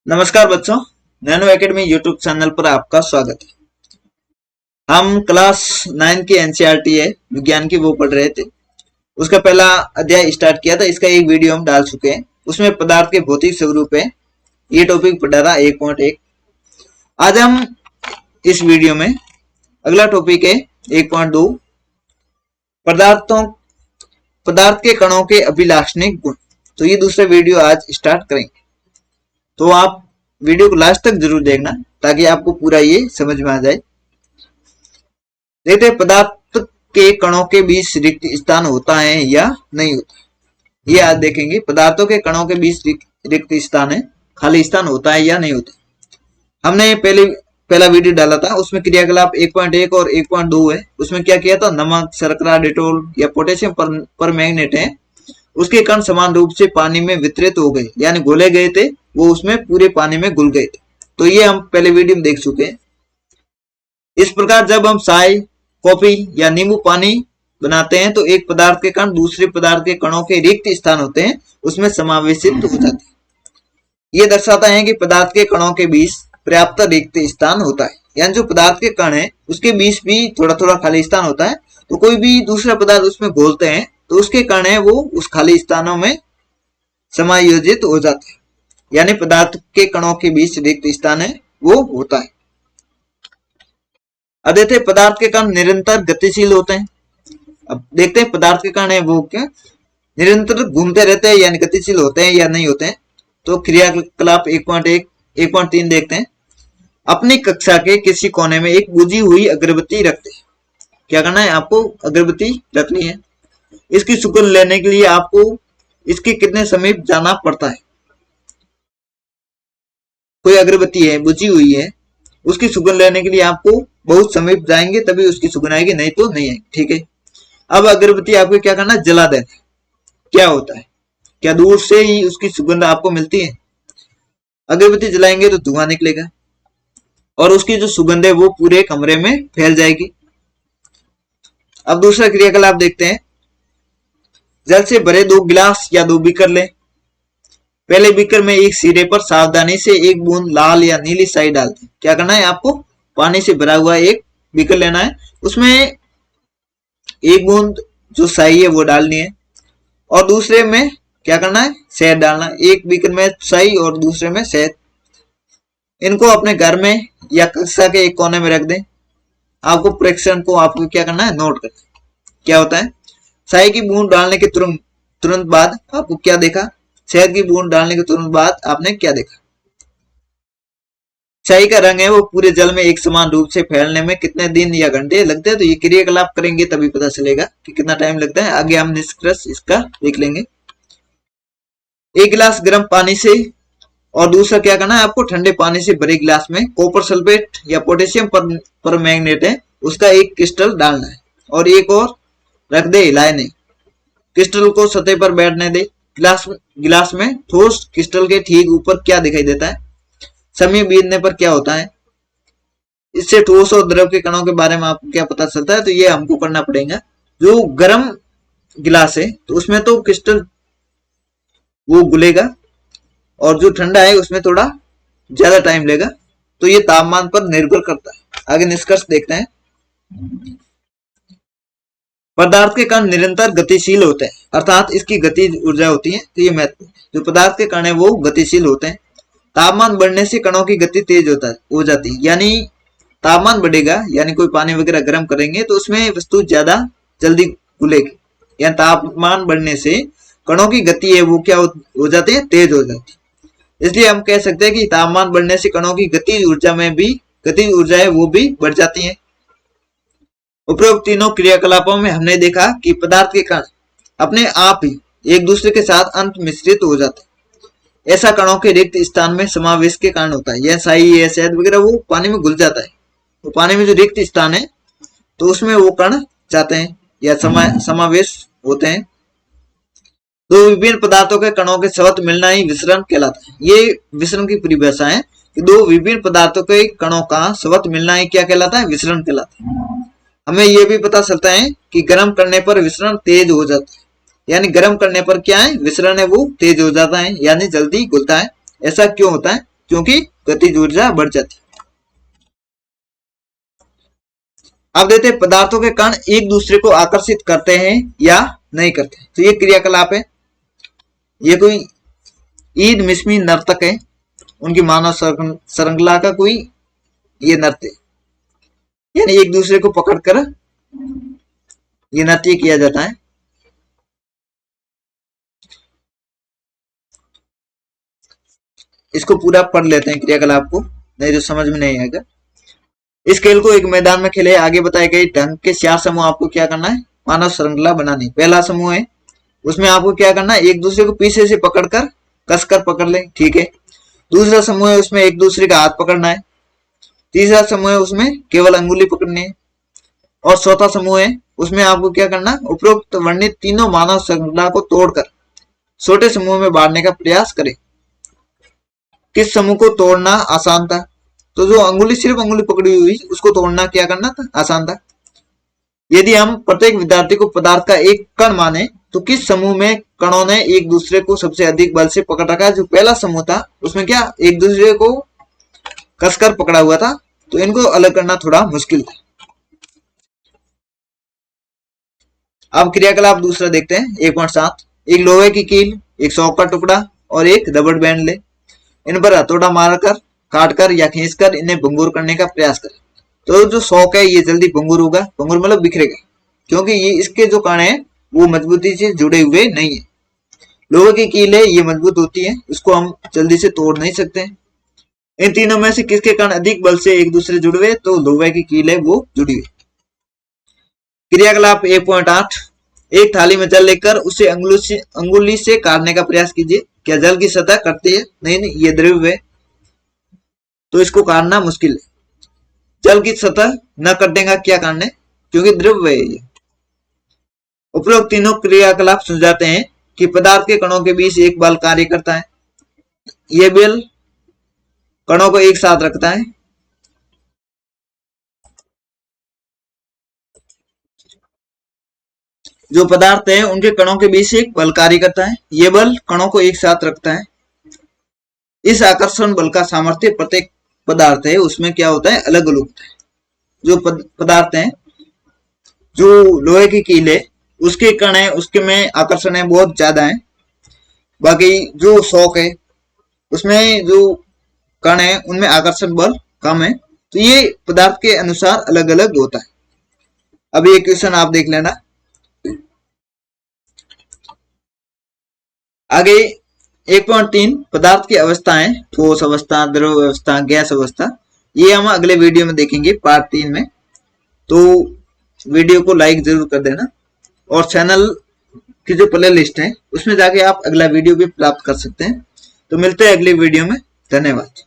नमस्कार बच्चों, nano academy YouTube channel पर आपका स्वागत है। हम क्लास 9 की एनसीईआरटी है विज्ञान की वो पढ़ रहे थे। उसका पहला अध्याय स्टार्ट किया था। इसका एक वीडियो हम डाल चुके हैं। उसमें पदार्थ के भौतिक स्वरूप है, ये टॉपिक पढ़ा था 1.1। आज हम इस वीडियो में अगला टॉपिक है 1.2 पदार्थ के कणों के अभिलाक्षणिक गुण। तो ये दूसरा वीडियो आज स्टार्ट करेंगे। तो आप वीडियो को लास्ट तक जरूर देखना ताकि आपको पूरा ये समझ में आ जाए। देखते हैं पदार्थ के कणों के बीच रिक्त स्थान होता है या नहीं होता। ये आज देखेंगे पदार्थों के कणों के बीच रिक्त स्थान है, खाली स्थान होता है या नहीं होता। हमने पहला वीडियो डाला था, उसमें क्रियाकलाप 1.1 और 1.2 है। उसमें क्या किया था, नमक, शर्करा, डेटोल या पोटेशियम परमैंगनेट है, उसके कण समान रूप से पानी में वितरित हो गए, यानी घोले गए थे, वो उसमें पूरे पानी में घुल गए थे। तो ये हम पहले वीडियो में देख चुके हैं। इस प्रकार जब हम चाय, कॉफी या नींबू पानी बनाते हैं तो एक पदार्थ के कण दूसरे पदार्थ के कणों के रिक्त स्थान होते हैं उसमें समावेशित हो जाते हैं। ये दर्शाता है कि पदार्थ के कणों के बीच पर्याप्त रिक्त स्थान होता है, यानी जो पदार्थ के कण है उसके बीच भी थोड़ा थोड़ा खाली स्थान होता है। तो कोई भी दूसरा पदार्थ उसमें घोलते हैं तो उसके कण है वो उस खाली स्थानों में समायोजित हो जाते हैं, यानी पदार्थ के कणों के बीच रिक्त स्थान है वो होता है। अब देखते हैं पदार्थ के कण निरंतर गतिशील होते हैं। अब देखते हैं पदार्थ के कण है वो क्या निरंतर घूमते रहते हैं यानी गतिशील होते हैं या नहीं होते हैं। तो क्रियाकलाप 1.1 1.3 देखते हैं। अपनी कक्षा के किसी कोने में एक बुझी हुई अगरबत्ती रखते हैं। क्या करना है, आपको अगरबत्ती रखनी है। इसकी सुगंध लेने के लिए आपको इसके कितने समीप जाना पड़ता है। कोई अगरबत्ती है बुझी हुई है, उसकी सुगंध लेने के लिए आपको बहुत समीप जाएंगे तभी उसकी सुगंध आएगी, नहीं तो नहीं आएगी। ठीक है। अब अगरबत्ती आपको क्या करना है, जला देना। क्या होता है, क्या दूर से ही उसकी सुगंध आपको मिलती है? अगरबत्ती जलाएंगे तो धुआं निकलेगा और उसकी जो सुगंध है वो पूरे कमरे में फैल जाएगी। अब दूसरा क्रियाकलाप देखते हैं। जल से भरे 2 गिलास या 2 बीकर लें। पहले बीकर में एक सिरे पर सावधानी से एक बूंद लाल या नीली स्याही डाल दें। क्या करना है, आपको पानी से भरा हुआ एक बीकर लेना है, उसमें एक बूंद जो स्याही है वो डालनी है और दूसरे में क्या करना है, शहद डालना है। एक बीकर में स्याही और दूसरे में शहद। इनको अपने घर में या कक्षा के एक कोने में रख दें। आपको प्रेक्षण को आपको क्या करना है, नोट करना है। क्या होता है, स्याही की बूंद डालने के तुरंत बाद आपको क्या देखा, शहद की बूंद डालने के तुरंत बाद आपने क्या देखा। स्याही का रंग है वो पूरे जल में एक समान रूप से फैलने में कितने दिन या घंटे लगते हैं। तो ये क्रियाकलाप करेंगे तभी पता चलेगा कि कितना टाइम लगता है। आगे हम निष्कर्ष इसका देख लेंगे। एक गिलास गर्म पानी से और दूसरा क्या करना है, आपको ठंडे पानी से भरे गिलास में कॉपर सल्फेट या पोटेशियम परमैंगनेट है उसका एक क्रिस्टल डालना है और एक और रख दे, हिलाए नहीं। क्रिस्टल को सतह पर बैठने दे। गिलास में ठोस क्रिस्टल के ठीक ऊपर क्या दिखाई देता है, समय बीतने पर क्या होता है। इससे ठोस और द्रव के कणों के बारे में आपको क्या पता चलता है, तो ये हमको करना पड़ेगा। जो गर्म गिलास है तो उसमें तो क्रिस्टल वो घुलेगा और जो ठंडा है उसमें थोड़ा ज्यादा टाइम लेगा। तो ये तापमान पर निर्भर करता है। आगे निष्कर्ष देखते हैं। पदार्थ के कण निरंतर गतिशील होते हैं, अर्थात इसकी गतिज ऊर्जा होती है। तो ये महत्व, जो पदार्थ के कण है वो गतिशील होते हैं। तापमान बढ़ने से कणों की गति तेज हो जाती है, यानी तापमान बढ़ेगा, यानी कोई पानी वगैरह गर्म करेंगे तो उसमें वस्तु ज्यादा जल्दी घुलेगी। यानी तापमान बढ़ने से कणों की गति है वो क्या हो जाती है, तेज हो जाती है। इसलिए हम कह सकते हैं कि तापमान बढ़ने से कणों की गतिज ऊर्जा में भी गतिज ऊर्जा है वो भी बढ़ जाती है। उपरोक्त तीनों क्रियाकलापों में हमने देखा कि पदार्थ के कण अपने आप ही एक दूसरे के साथ अंत मिश्रित हो जाते हैं। ऐसा कणों के रिक्त स्थान में समावेश के कारण होता है। यह स्याही या शहद वगैरह वो पानी में घुल जाता है, तो पानी में जो रिक्त स्थान है तो उसमें वो कण जाते हैं या समावेश होते हैं। दो विभिन्न पदार्थों के कणों के सवत मिलना ही विसरण कहलाता है। ये विसरण की परिभाषा है कि दो विभिन्न पदार्थों के कणों का सवत मिलना ही क्या कहलाता है, विसरण कहलाता है। हमें यह भी पता चलता है कि गर्म करने पर विसरण तेज हो जाता है, यानी गर्म करने पर क्या है, विसरण है वो तेज हो जाता है, यानी जल्दी घुलता है। ऐसा क्यों होता है, क्योंकि गतिज ऊर्जा बढ़ जाती है। अब देते हैं पदार्थों के कण एक दूसरे को आकर्षित करते हैं या नहीं करते। तो ये क्रियाकलाप है। ये कोई ईद मिस्मी नर्तक है, उनकी मानव श्रृंखला का कोई ये नृत्य, यानी एक दूसरे को पकड़कर ये नृत्य किया जाता है। इसको पूरा पढ़ लेते हैं क्रियाकलाप को, नहीं तो समझ में नहीं आएगा। इस खेल को एक मैदान में खेले, आगे बताए गए ढंग के 4 समूह आपको क्या करना है, मानव श्रृंखला बनानी। पहला समूह है, उसमें आपको क्या करना है, एक दूसरे को पीछे से पकड़कर कसकर पकड़ ले, ठीक है। दूसरा समूह है, उसमें एक दूसरे का हाथ पकड़ना है। तीसरा समूह है, उसमें केवल अंगुली पकड़नी है। और चौथा समूह है, उसमें आपको क्या करना, उपरोक्त वर्णित तीनों मानव श्रृंखला को तोड़कर छोटे समूह में बांटने का प्रयास करें। किस समूह को तोड़ना आसान था, तो जो अंगुली सिर्फ अंगुली पकड़ी हुई उसको तोड़ना क्या करना था, आसान था। यदि हम प्रत्येक विद्यार्थी को पदार्थ का एक कण माने तो किस समूह में कणों ने एक दूसरे को सबसे अधिक बल से पकड़ रखा है। जो पहला समूह था उसमें क्या एक दूसरे को कसकर पकड़ा हुआ था, तो इनको अलग करना थोड़ा मुश्किल था। अब क्रियाकलाप दूसरा देखते हैं 1.7। एक लोहे की कील, एक सौंफ का टुकड़ा और एक रबड़ बैंड ले, इन पर हथौड़ा मारकर, काटकर या खींचकर इन्हें भंगुर करने का प्रयास करें। तो जो शौक है ये जल्दी भंगुर होगा, भंगुर मतलब बिखरेगा, क्योंकि ये इसके जो कण है वो मजबूती से जुड़े हुए नहीं है। लोहे की कील है, ये मजबूत होती है, इसको हम जल्दी से तोड़ नहीं सकते। इन तीनों में से किसके कण अधिक बल से एक दूसरे जुड़े हुए, तो लोहे की कील है वो जुड़ी हुई। क्रियाकलाप 1.8। एक थाली में जल लेकर उसे अंगुली से काटने का प्रयास कीजिए। क्या जल की सतह कटती है? नहीं, ये द्रव्य है तो इसको काटना मुश्किल है। जल की सतह न कटेगा क्या काटने, क्योंकि द्रव्य है ये। उपरोक्त तीनों क्रियाकलाप सुझाते हैं कि पदार्थ के कणों के बीच एक बल कार्य करता है। यह बल कणों को एक साथ रखता है। जो पदार्थ है उनके कणों के बीच एक बल कार्य करता है। यह बल कणों को एक साथ रखता है। इस आकर्षण बल का सामर्थ्य प्रत्येक पदार्थ है उसमें क्या होता है, अलग अलग होता है। जो पदार्थ है, जो लोहे की कील है उसके कण है उसके में आकर्षण है बहुत ज्यादा है। बाकी जो शौक है उसमें जो कण है उनमें आकर्षण बल कम है। तो ये पदार्थ के अनुसार अलग अलग होता है। अब ये क्वेश्चन आप देख लेना। आगे 1.3 पदार्थ की अवस्थाएं, ठोस अवस्था, द्रव अवस्था, गैस अवस्था, ये हम अगले वीडियो में देखेंगे पार्ट 3 में। तो वीडियो को लाइक जरूर कर देना और चैनल की जो प्ले लिस्ट है उसमें जाके आप अगला वीडियो भी प्राप्त कर सकते हैं। तो मिलते हैं अगले वीडियो में, धन्यवाद।